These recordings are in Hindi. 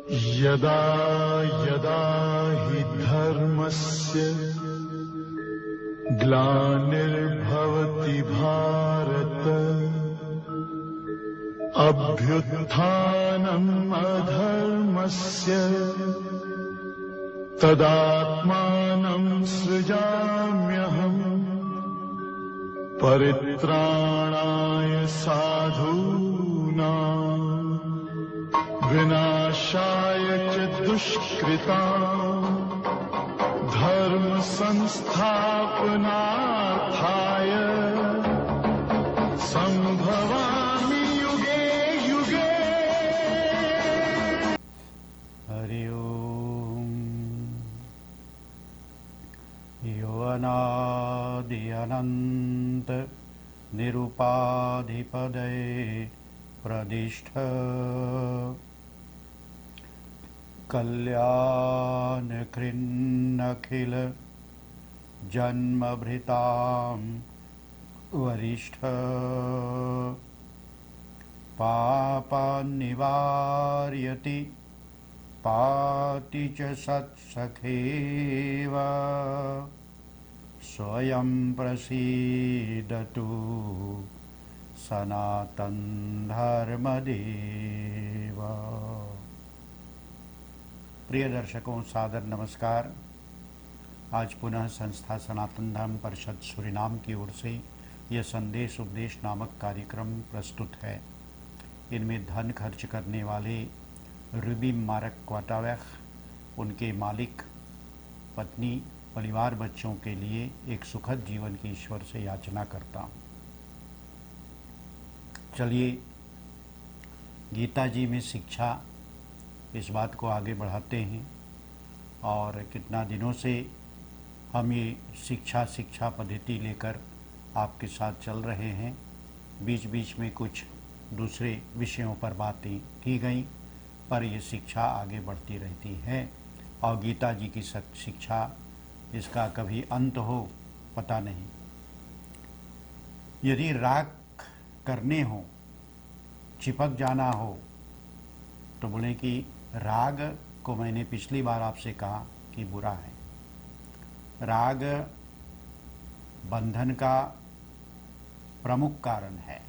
यदा यदा हि धर्मस्य ग्लानिर्भवति भारत अभ्युत्थानम् अधर्मस्य तदात्मानं सृजाम्यहम् परित्राणाय साधूनां विनाशाय च दुष्कृतां धर्म संस्थापनार्थाय संभवामि युगे युगे। हरि ओम। यो अनादि अनंत निरुपाधिपदये प्रदिष्ठ कल्याण कृन्नखिल जन्मभृतां वरिष्ठ पापान्निवार्यति पाति च सत्सखेव स्वयं प्रसीदतु सनातन धर्मदेव। प्रिय दर्शकों, सादर नमस्कार। आज पुनः संस्था सनातन धर्म परिषद सूरीनाम की ओर से यह संदेश उपदेश नामक कार्यक्रम प्रस्तुत है। इनमें धन खर्च करने वाले रूबी मारक क्वाटावैख, उनके मालिक, पत्नी, परिवार, बच्चों के लिए एक सुखद जीवन की ईश्वर से याचना करता हूँ। चलिए गीता जी में शिक्षा, इस बात को आगे बढ़ाते हैं। और कितना दिनों से हम ये शिक्षा पद्धति लेकर आपके साथ चल रहे हैं। बीच बीच में कुछ दूसरे विषयों पर बातें की गई, पर ये शिक्षा आगे बढ़ती रहती है। और गीता जी की शिक्षा, इसका कभी अंत हो पता नहीं। यदि राग करने हो, चिपक जाना हो, तो बोले कि राग को मैंने पिछली बार आपसे कहा कि बुरा है। राग बंधन का प्रमुख कारण है।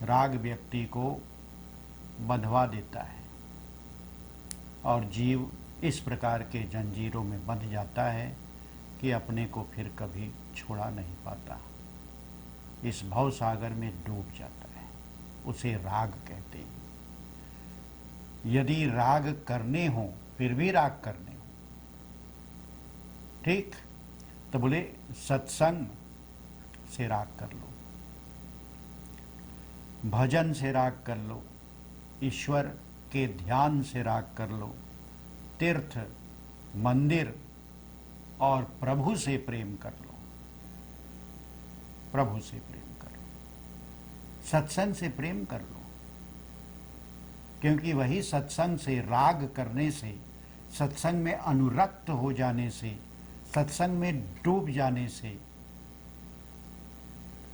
राग व्यक्ति को बंधवा देता है और जीव इस प्रकार के जंजीरों में बंध जाता है कि अपने को फिर कभी छोड़ा नहीं पाता, इस भव सागर में डूब जाता है। उसे राग कहते हैं। यदि राग करने हो, फिर भी राग करने हो, ठीक, तो बोले सत्संग से राग कर लो, भजन से राग कर लो, ईश्वर के ध्यान से राग कर लो, तीर्थ, मंदिर और प्रभु से प्रेम कर लो, प्रभु से प्रेम कर लो, सत्संग से प्रेम कर लो। क्योंकि वही सत्संग से, राग करने से, सत्संग में अनुरक्त हो जाने से, सत्संग में डूब जाने से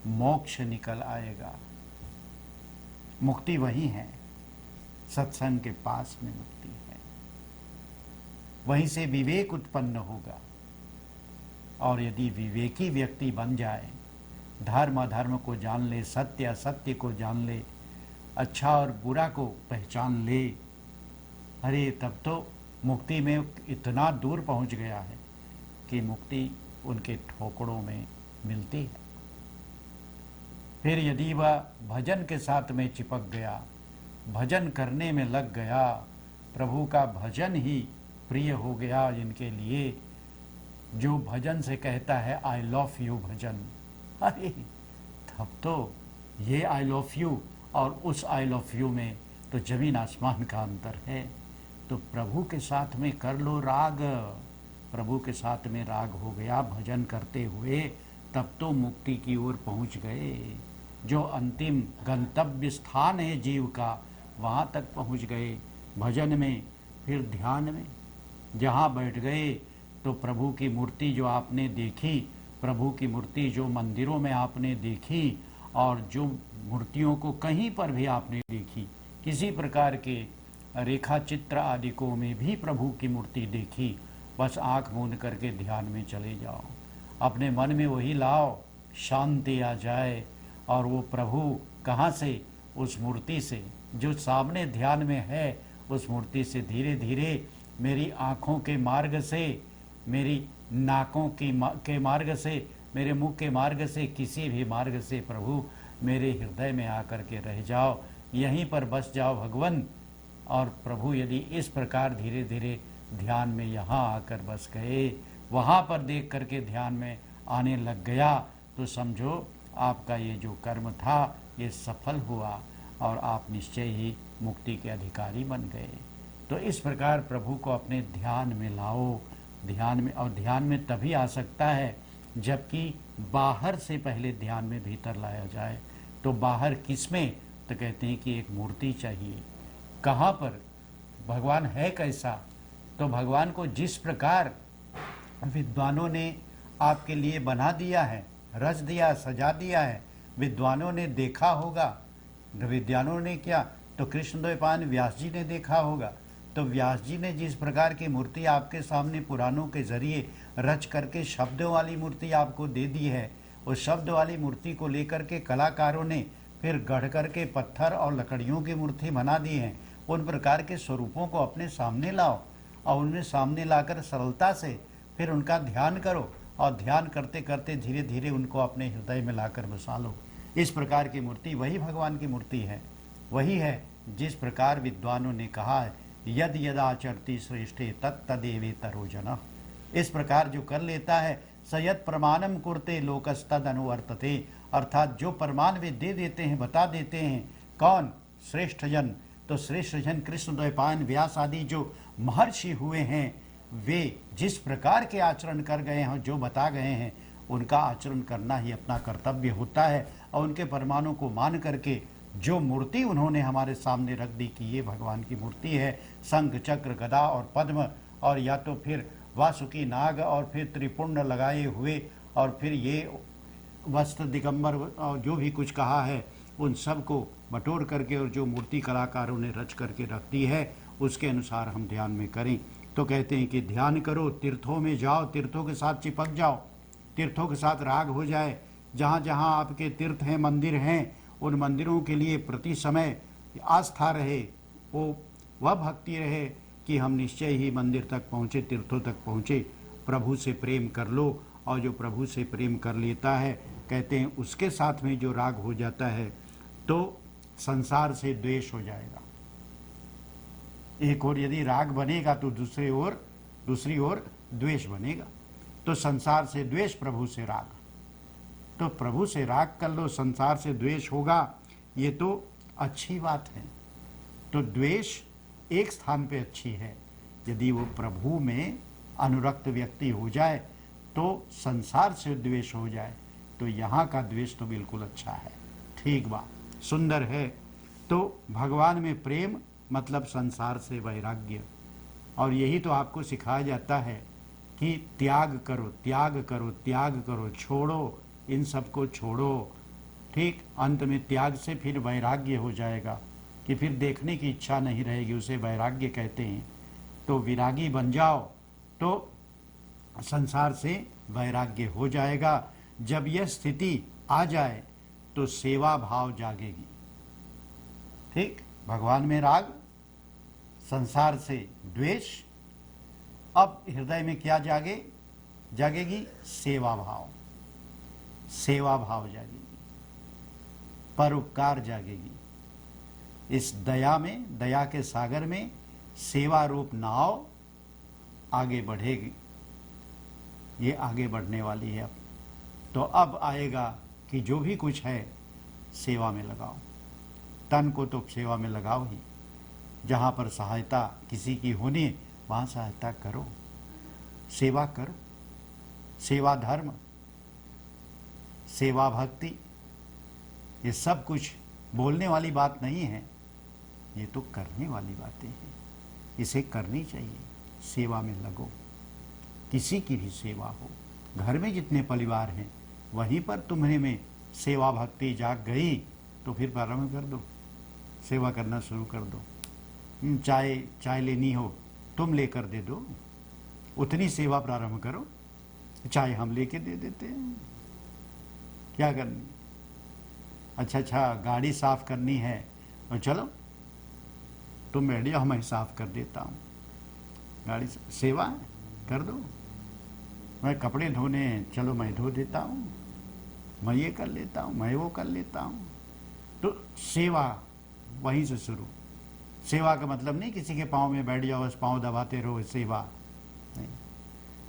मोक्ष निकल आएगा। मुक्ति वही है, सत्संग के पास में मुक्ति है। वहीं से विवेक उत्पन्न होगा। और यदि विवेकी व्यक्ति बन जाए, धर्म अधर्म को जान ले, सत्य असत्य को जान ले, अच्छा और बुरा को पहचान ले, अरे तब तो मुक्ति में इतना दूर पहुंच गया है कि मुक्ति उनके ठोकरों में मिलती है। फिर यदि वह भजन के साथ में चिपक गया, भजन करने में लग गया, प्रभु का भजन ही प्रिय हो गया इनके लिए, जो भजन से कहता है आई लव यू भजन, अरे तब तो ये आई लव यू और उस आई लव यू में तो जमीन आसमान का अंतर है। तो प्रभु के साथ में कर लो राग, प्रभु के साथ में राग हो गया भजन करते हुए, तब तो मुक्ति की ओर पहुंच गए। जो अंतिम गंतव्य स्थान है जीव का, वहाँ तक पहुंच गए भजन में। फिर ध्यान में जहाँ बैठ गए तो प्रभु की मूर्ति जो आपने देखी, प्रभु की मूर्ति जो मंदिरों में आपने देखी और जो मूर्तियों को कहीं पर भी आपने देखी, किसी प्रकार के रेखा चित्र आदिकों में भी प्रभु की मूर्ति देखी। बस आंख मूंद करके ध्यान में चले जाओ, अपने मन में वही लाओ, शांति आ जाए। और वो प्रभु कहाँ से? उस मूर्ति से जो सामने ध्यान में है, उस मूर्ति से धीरे धीरे मेरी आँखों के मार्ग से, मेरी नाकों के मार्ग से, मेरे मुंह के मार्ग से, किसी भी मार्ग से प्रभु मेरे हृदय में आकर के रह जाओ, यहीं पर बस जाओ भगवान। और प्रभु यदि इस प्रकार धीरे धीरे ध्यान में यहाँ आकर बस गए, वहाँ पर देख करके ध्यान में आने लग गया, तो समझो आपका ये जो कर्म था ये सफल हुआ और आप निश्चय ही मुक्ति के अधिकारी बन गए। तो इस प्रकार प्रभु को अपने ध्यान में लाओ, ध्यान में। और ध्यान में तभी आ सकता है जबकि बाहर से पहले ध्यान में भीतर लाया जाए। तो बाहर किस में? तो कहते हैं कि एक मूर्ति चाहिए। कहाँ पर? भगवान है कैसा? तो भगवान को जिस प्रकार विद्वानों ने आपके लिए बना दिया है, रच दिया, सजा दिया है, विद्वानों ने देखा होगा। विद्वानों ने क्या? तो कृष्णद्वैपायन व्यास जी ने देखा होगा। तो व्यास जी ने जिस प्रकार की मूर्ति आपके सामने पुराणों के जरिए रच करके शब्दों वाली मूर्ति आपको दे दी है, उस शब्द वाली मूर्ति को लेकर के कलाकारों ने फिर गढ़ करके पत्थर और लकड़ियों की मूर्ति बना दी है। उन प्रकार के स्वरूपों को अपने सामने लाओ और उन्हें सामने लाकर सरलता से फिर उनका ध्यान करो, और ध्यान करते करते धीरे धीरे उनको अपने हृदय में लाकर बसा लो। इस प्रकार की मूर्ति वही भगवान की मूर्ति है, वही है जिस प्रकार विद्वानों ने कहा है, यद यदाचरति श्रेष्ठे तत्तदेवेतरो जनः। इस प्रकार जो कर लेता है, सयत प्रमाणम कुरते लोकस्तद अनुवर्तते, अर्थात जो प्रमाण वे दे देते हैं, बता देते हैं। कौन? श्रेष्ठ जन। तो श्रेष्ठ जन कृष्णद्वैपायन व्यास आदि जो महर्षि हुए हैं, वे जिस प्रकार के आचरण कर गए हैं, जो बता गए हैं, उनका आचरण करना ही अपना कर्तव्य होता है। और उनके प्रमाणों को मान करके जो मूर्ति उन्होंने हमारे सामने रख दी कि ये भगवान की मूर्ति है, शंख चक्र गदा और पद्म, और या तो फिर वासुकी नाग, और फिर त्रिपुंड लगाए हुए, और फिर ये वस्त्र दिगंबर, और जो भी कुछ कहा है उन सब को बटोर करके, और जो मूर्ति कलाकारों ने रच करके रख दी है उसके अनुसार हम ध्यान में करें। तो कहते हैं कि ध्यान करो, तीर्थों में जाओ, तीर्थों के साथ चिपक जाओ, तीर्थों के साथ राग हो जाए। जहाँ जहाँ आपके तीर्थ हैं, मंदिर हैं, उन मंदिरों के लिए प्रति समय आस्था रहे, वह भक्ति रहे कि हम निश्चय ही मंदिर तक पहुँचे, तीर्थों तक पहुँचे। प्रभु से प्रेम कर लो, और जो प्रभु से प्रेम कर लेता है, कहते हैं उसके साथ में जो राग हो जाता है तो संसार से द्वेष हो जाएगा। एक ओर यदि राग बनेगा तो दूसरी ओर द्वेष बनेगा। तो संसार से द्वेष, प्रभु से राग। तो प्रभु से राग कर लो, संसार से द्वेष होगा, ये तो अच्छी बात है। तो द्वेष एक स्थान पे अच्छी है, यदि वो प्रभु में अनुरक्त व्यक्ति हो जाए, तो संसार से द्वेष हो जाए, तो यहाँ का द्वेष तो बिल्कुल अच्छा है, ठीक बात, सुंदर है। तो भगवान में प्रेम मतलब संसार से वैराग्य। और यही तो आपको सिखाया जाता है कि त्याग करो, त्याग करो, त्याग करो, छोड़ो, इन सब को छोड़ो। ठीक, अंत में त्याग से फिर वैराग्य हो जाएगा कि फिर देखने की इच्छा नहीं रहेगी, उसे वैराग्य कहते हैं। तो विरागी बन जाओ तो संसार से वैराग्य हो जाएगा। जब यह स्थिति आ जाए तो सेवा भाव जागेगी। ठीक, भगवान में राग, संसार से द्वेष, अब हृदय में क्या जागेगी? सेवा भाव, सेवा भाव जागेगी, परोपकार जागेगी। इस दया में, दया के सागर में सेवा रूप नाव आगे बढ़ेगी, ये आगे बढ़ने वाली है। तो अब आएगा कि जो भी कुछ है सेवा में लगाओ, तन को तो सेवा में लगाओ ही। जहाँ पर सहायता किसी की होनी वहाँ सहायता करो, सेवा करो। सेवा धर्म, सेवा भक्ति, ये सब कुछ बोलने वाली बात नहीं है, ये तो करने वाली बातें हैं। इसे करनी चाहिए, सेवा में लगो, किसी की भी सेवा हो। घर में जितने परिवार हैं वहीं पर तुम्हें में सेवा भक्ति जाग गई तो फिर प्रारंभ कर दो, सेवा करना शुरू कर दो। चाय चाय लेनी हो तुम लेकर दे दो, उतनी सेवा प्रारंभ करो, चाय हम लेके दे देते हैं, क्या करनी। अच्छा गाड़ी साफ करनी है और चलो तुम बैठ जाओ, मैं साफ कर देता हूँ, गाड़ी सेवा कर दो। मैं कपड़े धोने चलो मैं धो देता हूँ, मैं ये कर लेता हूँ, मैं वो कर लेता हूँ। तो सेवा वहीं से शुरू। सेवा का मतलब नहीं किसी के पाँव में बैठ जाओ बस पाँव दबाते रहो, सेवा नहीं।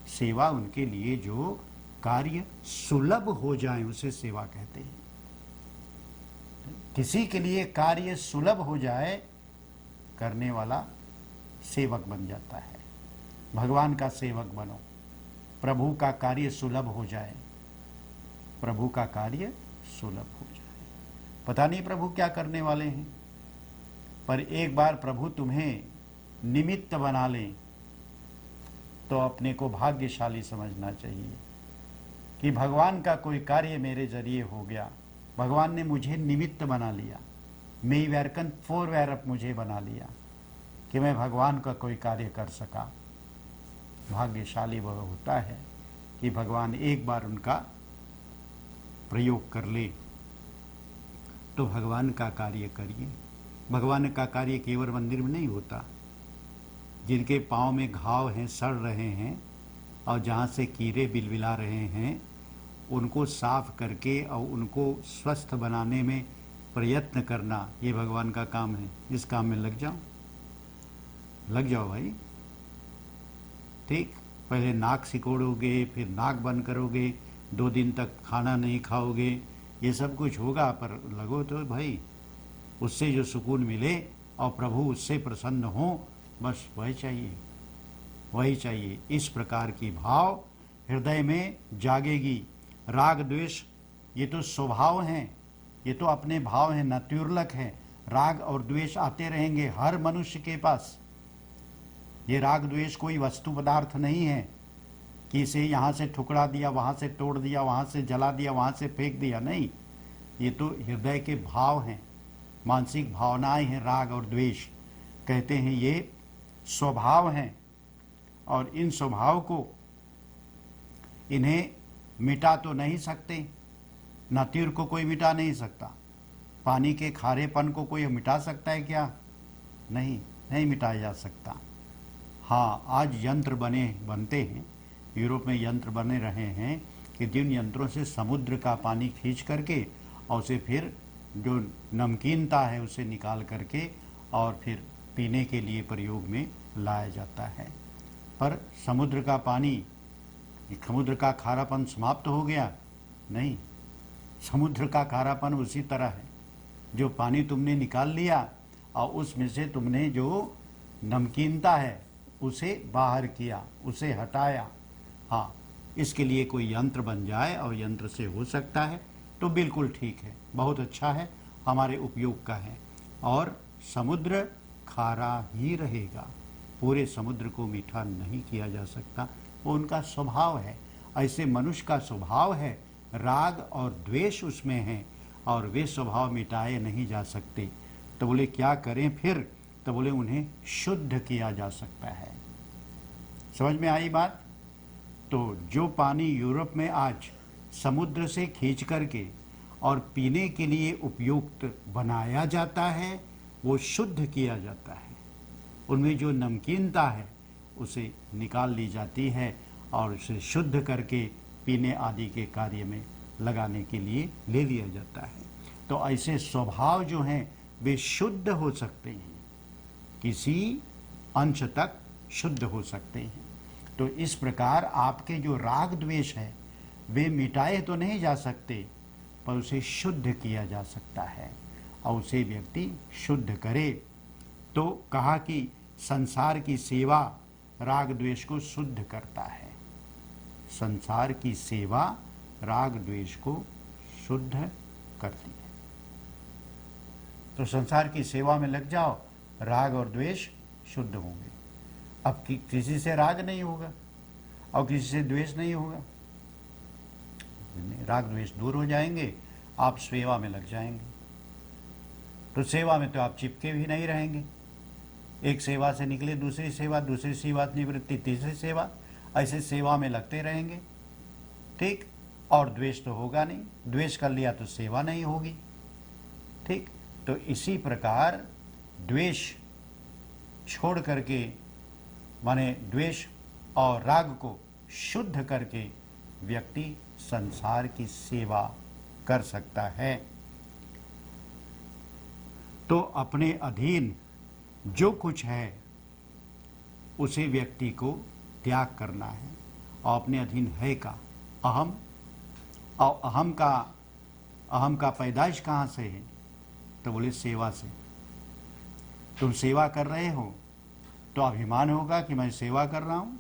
सेवा उनके लिए जो कार्य सुलभ हो जाए उसे सेवा कहते हैं। किसी के लिए कार्य सुलभ हो जाए करने वाला सेवक बन जाता है। भगवान का सेवक बनो, प्रभु का कार्य सुलभ हो जाए, प्रभु का कार्य सुलभ हो जाए। पता नहीं प्रभु क्या करने वाले हैं, पर एक बार प्रभु तुम्हें निमित्त बना लें तो अपने को भाग्यशाली समझना चाहिए कि भगवान का कोई कार्य मेरे जरिए हो गया, भगवान ने मुझे निमित्त बना लिया, मैं वैरकन फोर वैरप मुझे बना लिया कि मैं भगवान का कोई कार्य कर सका। भाग्यशाली वह होता है कि भगवान एक बार उनका प्रयोग कर ले। तो भगवान का कार्य करिए। भगवान का कार्य केवल मंदिर में नहीं होता। जिनके पाँव में घाव हैं, सड़ रहे हैं और जहाँ से कीड़े बिलबिला रहे हैं, उनको साफ करके और उनको स्वस्थ बनाने में प्रयत्न करना, ये भगवान का काम है। इस काम में लग जाओ भाई। ठीक, पहले नाक सिकोड़ोगे, फिर नाक बंद करोगे, 2 दिन तक खाना नहीं खाओगे, ये सब कुछ होगा, पर लगो तो भाई, उससे जो सुकून मिले और प्रभु उससे प्रसन्न हो, बस वही चाहिए। इस प्रकार की भाव हृदय में जागेगी। राग द्वेष ये तो स्वभाव हैं, ये तो अपने भाव हैं, नतुर्लक हैं। राग और द्वेष आते रहेंगे हर मनुष्य के पास। ये राग द्वेष कोई वस्तु पदार्थ नहीं है कि इसे यहाँ से ठुकरा दिया, वहाँ से तोड़ दिया, वहाँ से जला दिया, वहाँ से फेंक दिया, नहीं। ये तो हृदय के भाव हैं, मानसिक भावनाएं हैं। राग और द्वेष कहते हैं ये स्वभाव हैं, और इन स्वभाव को इन्हें मिटा तो नहीं सकते। नातिर को कोई मिटा नहीं सकता। पानी के खारेपन को कोई मिटा सकता है क्या? नहीं मिटाया जा सकता। हाँ, आज यंत्र बनते हैं, यूरोप में यंत्र बने रहे हैं कि जिन यंत्रों से समुद्र का पानी खींच करके और उसे फिर जो नमकीनता है उसे निकाल करके और फिर पीने के लिए प्रयोग में लाया जाता है। पर समुद्र का पानी, समुद्र का खारापन समाप्त हो गया? नहीं, समुद्र का खारापन उसी तरह है। जो पानी तुमने निकाल लिया और उसमें से तुमने जो नमकीनता है उसे बाहर किया, उसे हटाया। हाँ, इसके लिए कोई यंत्र बन जाए और यंत्र से हो सकता है तो बिल्कुल ठीक है, बहुत अच्छा है, हमारे उपयोग का है। और समुद्र खारा ही रहेगा, पूरे समुद्र को मीठा नहीं किया जा सकता, वो उनका स्वभाव है। ऐसे मनुष्य का स्वभाव है, राग और द्वेष उसमें है और वे स्वभाव मिटाए नहीं जा सकते। तो बोले क्या करें फिर? तो बोले उन्हें शुद्ध किया जा सकता है। समझ में आई बात? तो जो पानी यूरोप में आज समुद्र से खींच करके और पीने के लिए उपयुक्त बनाया जाता है, वो शुद्ध किया जाता है। उनमें जो नमकीनता है उसे निकाल ली जाती है और उसे शुद्ध करके पीने आदि के कार्य में लगाने के लिए ले लिया जाता है। तो ऐसे स्वभाव जो हैं वे शुद्ध हो सकते हैं, किसी अंश तक शुद्ध हो सकते हैं। तो इस प्रकार आपके जो राग द्वेष है वे मिटाए तो नहीं जा सकते, पर उसे शुद्ध किया जा सकता है और उसे व्यक्ति शुद्ध करे। तो कहा कि संसार की सेवा राग द्वेष को शुद्ध करता है। संसार की सेवा राग द्वेष को शुद्ध करती है। तो संसार की सेवा में लग जाओ, राग और द्वेष शुद्ध होंगे। अब किसी से राग नहीं होगा और किसी से द्वेष नहीं होगा, राग द्वेष दूर हो जाएंगे, आप सेवा में लग जाएंगे। तो सेवा में तो आप चिपके भी नहीं रहेंगे, एक सेवा से निकले दूसरी सेवा, दूसरी सेवा से निवृत्ति तीसरी सेवा, ऐसे सेवा में लगते रहेंगे। ठीक, और द्वेष तो होगा नहीं, द्वेष कर लिया तो सेवा नहीं होगी। ठीक, तो इसी प्रकार द्वेष छोड़ करके, माने द्वेष और राग को शुद्ध करके व्यक्ति संसार की सेवा कर सकता है। तो अपने अधीन जो कुछ है उसे व्यक्ति को त्याग करना है। और अपने अधीन है का अहम, और अहम का पैदाइश कहाँ से है? तो बोले सेवा से। तुम सेवा कर रहे हो तो अभिमान होगा कि मैं सेवा कर रहा हूँ,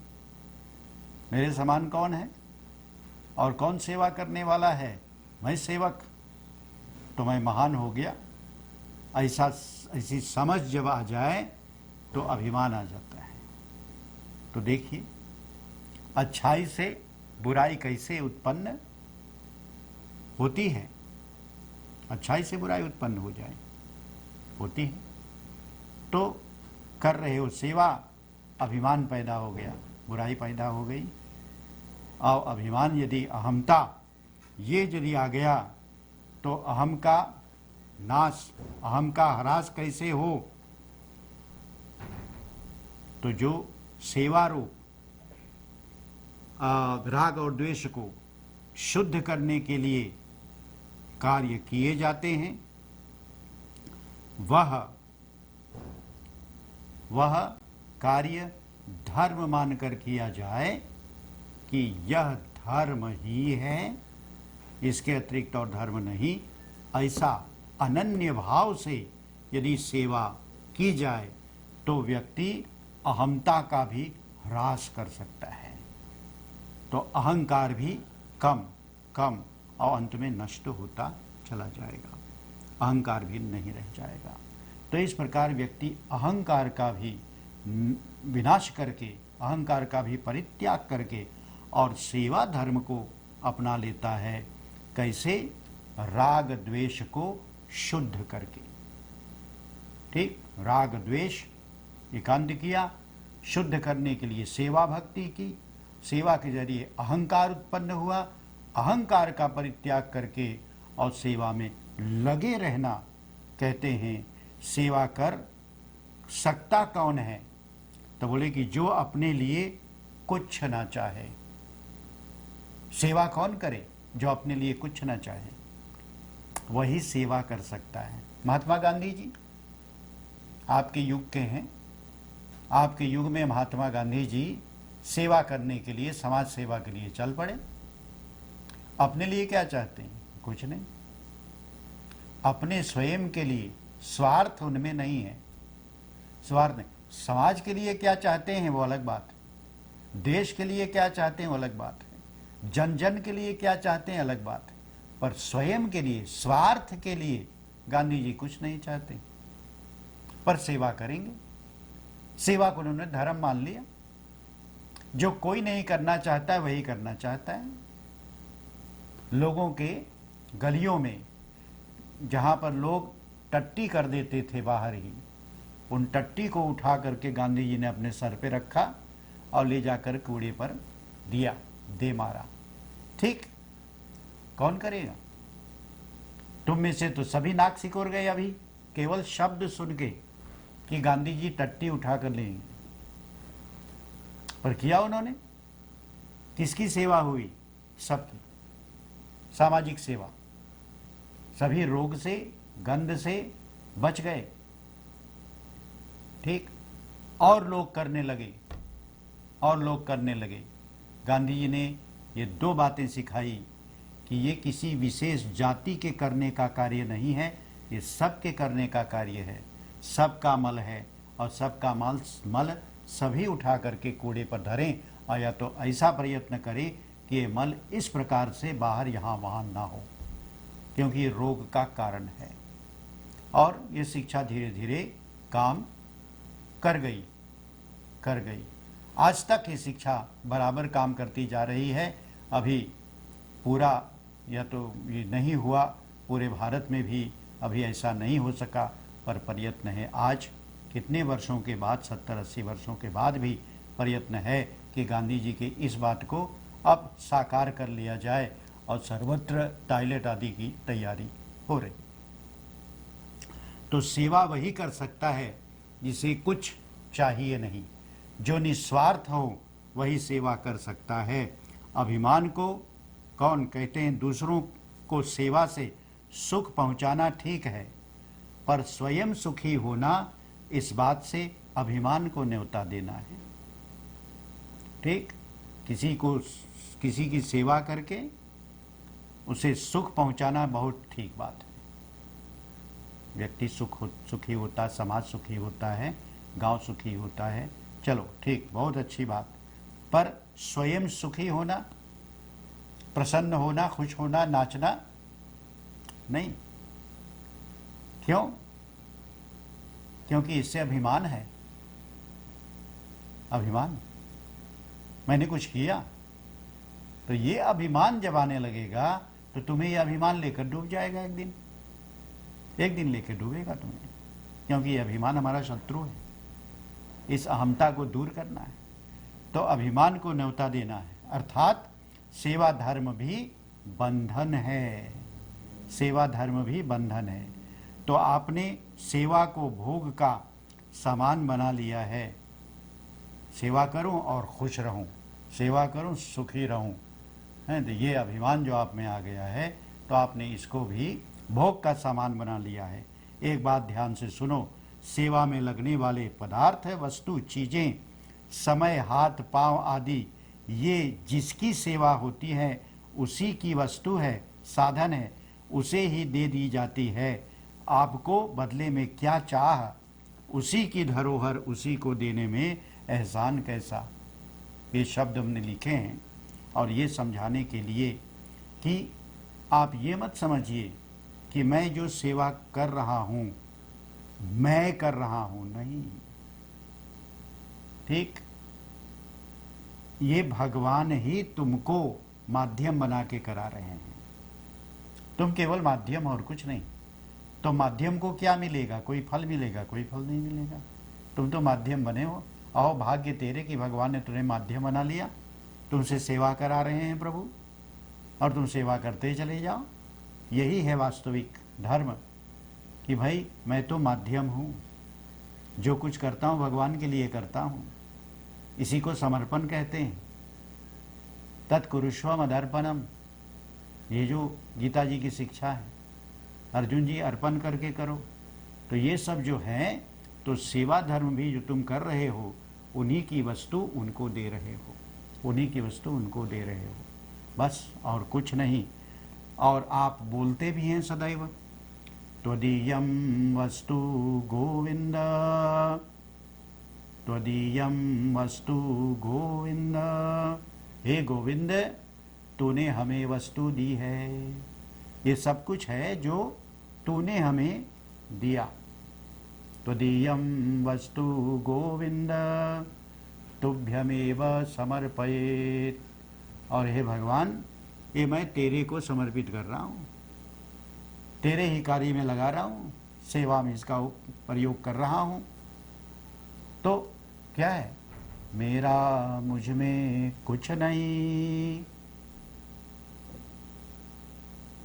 मेरे समान कौन है और कौन सेवा करने वाला है, मैं सेवक, तो मैं महान हो गया। ऐसी समझ जब आ जाए तो अभिमान आ जाता है। तो देखिए अच्छाई से बुराई कैसे उत्पन्न होती है। अच्छाई से बुराई उत्पन्न हो जाए, होती है। तो कर रहे हो सेवा, अभिमान पैदा हो गया, बुराई पैदा हो गई। और अभिमान यदि अहमता ये यदि आ गया तो अहम का नाश, अहम का ह्रास कैसे हो? तो जो सेवा रूप राग और द्वेष को शुद्ध करने के लिए कार्य किए जाते हैं, वह कार्य धर्म मानकर किया जाए कि यह धर्म ही है, इसके अतिरिक्त और धर्म नहीं। ऐसा अनन्य भाव से यदि सेवा की जाए तो व्यक्ति अहमता का भी ह्रास कर सकता है। तो अहंकार भी कम कम और अंत में नष्ट होता चला जाएगा, अहंकार भी नहीं रह जाएगा। तो इस प्रकार व्यक्ति अहंकार का भी विनाश करके, अहंकार का भी परित्याग करके और सेवा धर्म को अपना लेता है। कैसे? राग द्वेष को शुद्ध करके। ठीक, राग द्वेष एकांत किया, शुद्ध करने के लिए सेवा भक्ति की, सेवा के जरिए अहंकार उत्पन्न हुआ, अहंकार का परित्याग करके और सेवा में लगे रहना। कहते हैं सेवा कर सकता कौन है? तो बोले कि जो अपने लिए कुछ ना चाहे। सेवा कौन करे? जो अपने लिए कुछ ना चाहे, वही सेवा कर सकता है। महात्मा गांधी जी आपके युग के हैं। आपके युग में महात्मा गांधी जी सेवा करने के लिए, समाज सेवा के लिए चल पड़े। अपने लिए क्या चाहते हैं? कुछ नहीं। अपने स्वयं के लिए, स्वार्थ उनमें नहीं है, स्वार्थ नहीं। समाज के लिए क्या चाहते हैं वो अलग बात है, देश के लिए क्या चाहते हैं वो अलग बात है, जन जन के लिए क्या चाहते हैं अलग बात है। पर स्वयं के लिए, स्वार्थ के लिए गांधी जी कुछ नहीं चाहते, पर सेवा करेंगे। सेवा को उन्होंने धर्म मान लिया। जो कोई नहीं करना चाहता है वही करना चाहता है। लोगों के गलियों में जहां पर लोग टट्टी कर देते थे बाहर ही, उन टट्टी को उठा करके गांधी जी ने अपने सर पे रखा और ले जाकर कूड़े पर दिया, दे मारा। ठीक, कौन करेगा? तुम में से तो सभी नाक सिकोड़ गए अभी केवल शब्द सुन के कि गांधी जी टट्टी उठा कर लेंगे। पर किया उन्होंने। किसकी सेवा हुई? सबकी, सामाजिक सेवा। सभी रोग से, गंध से बच गए। ठीक, और लोग करने लगे, और लोग करने लगे। गांधी जी ने ये दो बातें सिखाई कि ये किसी विशेष जाति के करने का कार्य नहीं है, ये सबके करने का कार्य है। सबका मल है और सबका मल सभी उठा करके कूड़े पर धरें, और या तो ऐसा प्रयत्न करें कि ये मल इस प्रकार से बाहर यहाँ वहाँ ना हो, क्योंकि ये रोग का कारण है। और ये शिक्षा धीरे धीरे काम कर गई। आज तक ये शिक्षा बराबर काम करती जा रही है। अभी पूरा या तो ये नहीं हुआ, पूरे भारत में भी अभी ऐसा नहीं हो सका, पर प्रयत्न है आज कितने वर्षों के बाद, 70-80 वर्षों के बाद भी प्रयत्न है कि गांधी जी की इस बात को अब साकार कर लिया जाए और सर्वत्र टॉयलेट आदि की तैयारी हो रही। तो सेवा वही कर सकता है जिसे कुछ चाहिए नहीं, जो निस्वार्थ हो वही सेवा कर सकता है। अभिमान को कौन कहते हैं? दूसरों को सेवा से सुख पहुंचाना ठीक है, पर स्वयं सुखी होना, इस बात से अभिमान को न्योता देना है। ठीक, किसी की सेवा करके उसे सुख पहुंचाना बहुत ठीक बात है। व्यक्ति सुखी होता है, समाज सुखी होता है, गांव सुखी होता है, चलो ठीक, बहुत अच्छी बात। पर स्वयं सुखी होना, प्रसन्न होना, खुश होना, नाचना नहीं। क्यों? क्योंकि इससे अभिमान है। अभिमान, मैंने कुछ किया, तो ये अभिमान जब आने लगेगा तो तुम्हें ये अभिमान लेकर डूब जाएगा। एक दिन लेकर डूबेगा तुम्हें, क्योंकि ये अभिमान हमारा शत्रु है। इस अहमता को दूर करना है, तो अभिमान को न्योता देना है। अर्थात सेवा धर्म भी बंधन है। सेवा धर्म भी बंधन है। तो आपने सेवा को भोग का सामान बना लिया है। सेवा करूं और खुश रहूं, सेवा करूं सुखी रहूं, है तो ये अभिमान जो आप में आ गया है, तो आपने इसको भी भोग का सामान बना लिया है। एक बात ध्यान से सुनो, सेवा में लगने वाले पदार्थ, वस्तु, चीजें, समय, हाथ पांव आदि, ये जिसकी सेवा होती है उसी की वस्तु है, साधन है, उसे ही दे दी जाती है। आपको बदले में क्या चाह, उसी की धरोहर उसी को देने में एहसान कैसा। ये शब्द हमने लिखे हैं और ये समझाने के लिए कि आप ये मत समझिए कि मैं जो सेवा कर रहा हूं मैं कर रहा हूं, नहीं। ठीक, ये भगवान ही तुमको माध्यम बना के करा रहे हैं। तुम केवल माध्यम और कुछ नहीं। तो माध्यम को क्या मिलेगा? कोई फल मिलेगा? कोई फल नहीं मिलेगा। तुम तो माध्यम बने हो। आओ, भाग्य तेरे कि भगवान ने तुम्हें माध्यम बना लिया। तुमसे सेवा करा रहे हैं प्रभु, और तुम सेवा करते चले जाओ। यही है वास्तविक धर्म, कि भाई मैं तो माध्यम हूं, जो कुछ करता हूं भगवान के लिए करता हूं। इसी को समर्पण कहते हैं। तत्कुरुष्व मदर्पणम, ये जो गीता जी की शिक्षा है, अर्जुन जी अर्पण करके करो। तो ये सब जो है, तो सेवा धर्म भी जो तुम कर रहे हो, उन्हीं की वस्तु उनको दे रहे हो, उन्हीं की वस्तु उनको दे रहे हो, बस और कुछ नहीं। और आप बोलते भी हैं सदैव, त्वदीयं वस्तु गोविंद, त्वदीयं वस्तु गोविंद। हे गोविंद, तूने हमें वस्तु दी है। ये सब कुछ है जो तूने हमें दिया। त्वदीयं वस्तु गोविंद तुभ्यमेव समर्पयेत्। और हे भगवान, ये मैं तेरे को समर्पित कर रहा हूँ, तेरे ही कार्य में लगा रहा हूँ, सेवा में इसका प्रयोग कर रहा हूँ। तो क्या है? मेरा मुझ में कुछ नहीं,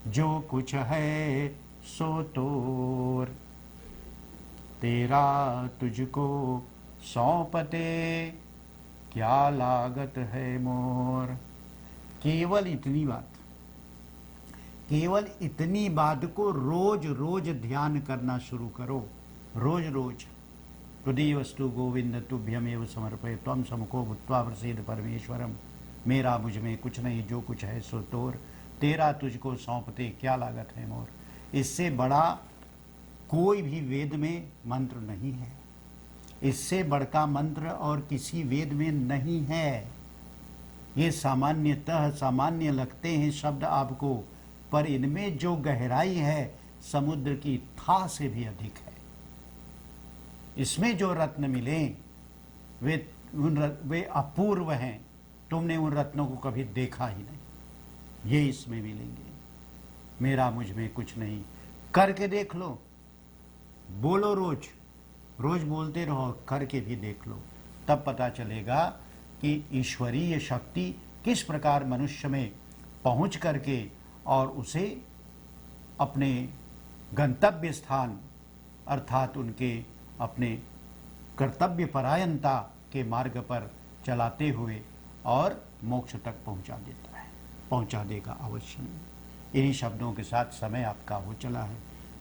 जो कुछ है सो तोर, तेरा तुझको सौंपते क्या लागत है मोर। केवल इतनी बात, केवल इतनी बात को रोज रोज ध्यान करना शुरू करो, रोज रोज। तुदी वस्तु गोविंद तुभ्यमेव समर्पय त्वं समको भूत्वा प्रसीद परमेश्वरम। मेरा मुझ में कुछ नहीं, जो कुछ है सो तोर, तेरा तुझको सौंपते क्या लागत है मोर। इससे बड़ा कोई भी वेद में मंत्र नहीं है, इससे बढ़का मंत्र और किसी वेद में नहीं है। ये सामान्यतः सामान्य लगते हैं शब्द आपको, पर इनमें जो गहराई है समुद्र की था से भी अधिक है। इसमें जो रत्न मिले वे अपूर्व हैं। तुमने उन रत्नों को कभी देखा ही नहीं, ये इसमें मिलेंगे। मेरा मुझ में कुछ नहीं, करके देख लो, बोलो रोज, रोज बोलते रहो, करके भी देख लो, तब पता चलेगा कि ईश्वरीय शक्ति किस प्रकार मनुष्य में पहुंच करके और उसे अपने गंतव्य स्थान अर्थात उनके अपने कर्तव्य परायणता के मार्ग पर चलाते हुए और मोक्ष तक पहुंचा देता है, पहुंचा देगा अवश्य में। इन्हीं शब्दों के साथ समय आपका हो चला है,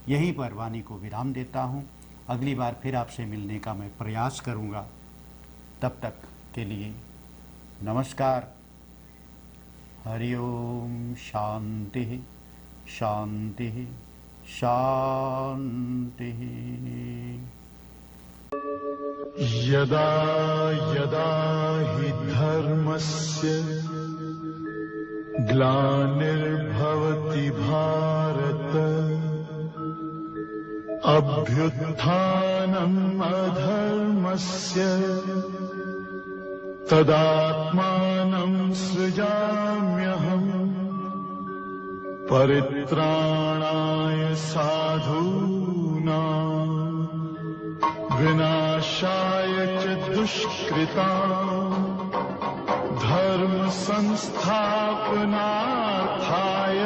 यहीं पर वाणी को विराम देता हूं। अगली बार फिर आपसे मिलने का मैं प्रयास करूंगा। तब तक के लिए नमस्कार। हरि ओम। शांति शांति शांति। यदा यदा हि धर्मस्य ग्लानिर्भवति भारत अभ्युत्थानम् अधर्मस्य तदात्मानं सृजाम्यहम् परित्राणाय साधूनां विनाशाय च दुष्कृतां धर्म संस्थापनार्थाय